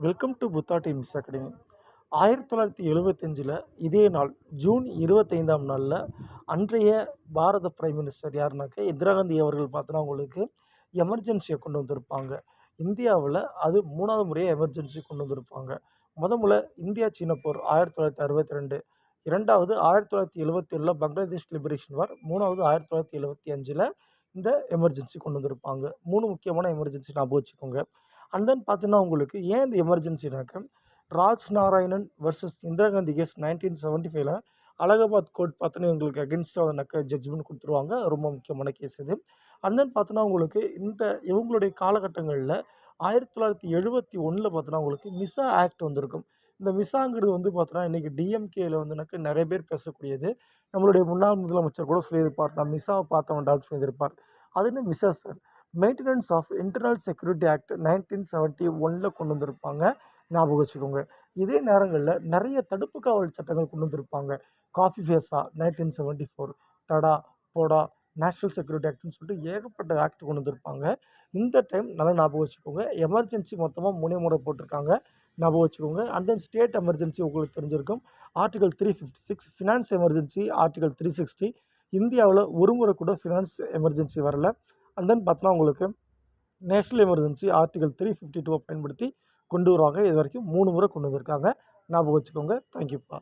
Welcome to Buddha teams academy. 1975 இதே நாள் June 25ஆம் நாளில் அன்றைய பாரத பிரைம் மினிஸ்டர் யாருனாக்க இந்திரா காந்தி அவர்கள் பார்த்தோன்னா உங்களுக்கு எமர்ஜென்சியை கொண்டு வந்திருப்பாங்க. இந்தியாவில் அது 3வது முறையாக எமர்ஜென்சி கொண்டு வந்திருப்பாங்க. முதல்ல இந்தியா சீன போர் 1962, 2வது 1977 பங்களாதேஷ் லிபரேஷன் வார், 3வது 1975 இந்த எமர்ஜென்சி கொண்டு வந்திருப்பாங்க. 3 முக்கியமான எமர்ஜென்சி ஞாபகம் வச்சுக்கோங்க. அண்ட் தென் பார்த்தீங்கன்னா உங்களுக்கு ஏன் இந்த எமர்ஜென்சினாக்க Raj Narayanan versus Indira Gandhi case 1975 Allahabad court பார்த்தோன்னா உங்களுக்கு அகென்ஸ்டாக ஜட்ஜ்மெண்ட் கொடுத்துருவாங்க. ரொம்ப முக்கியமான கேஸ் இது. அண்ட் தென் பார்த்தோன்னா உங்களுக்கு இவங்களுடைய காலகட்டங்களில் 1971 பார்த்தோன்னா உங்களுக்கு மிசா ஆக்ட் வந்திருக்கும். இந்த மிசாங்கிறது பார்த்தோன்னா இன்றைக்கி டிஎம்கேயில் நிறைய பேர் பேசக்கூடியது. நம்மளுடைய முன்னாள் முதலமைச்சர் கூட சொல்லியிருப்பார், நான் மிசாவை பார்த்தவன்டான்னு சொல்லியிருப்பார். அது என்ன MISA sir? Maintenance of internal security act 1971 கொண்டு வந்திருப்பாங்க. ஞாபகம் வச்சுக்கோங்க. இதே நேரங்களில் நிறைய தடுப்பு காவல் சட்டங்கள் கொண்டு வந்திருப்பாங்க. காஃபி ஃபேஸா 1974, தடா, போடா, நேஷ்னல் செக்யூரிட்டி ஆக்ட்னு சொல்லிட்டு ஏகப்பட்ட ஆக்ட் கொண்டு வந்திருப்பாங்க. இந்த டைம் நல்லா ஞாபகம் வச்சுக்கோங்க. எமர்ஜென்சி மொத்தமாக 3 முறை போட்டிருக்காங்க. ஞாபகம் வச்சுக்கோங்க. அண்ட் தென் ஸ்டேட் எமர்ஜென்சி உங்களுக்கு தெரிஞ்சிருக்கும். ஆர்டிகல் 356 ஃபினான்ஸ் எமர்ஜென்சி, ஆர்டிகல் 360 இந்தியாவில் ஒரு முறை கூட ஃபினான்ஸ் எமர்ஜென்சி வரல. அண்ட் தென் பார்த்தோன்னா உங்களுக்கு நேஷ்னல் எமர்ஜென்சி ஆர்டிகல் 352 பயன்படுத்தி கொண்டு வருவாங்க. இது வரைக்கும் 3 முறை கொண்டு வந்திருக்காங்க. ஞாபகம் வச்சுக்கோங்க. தேங்க்யூப்பா.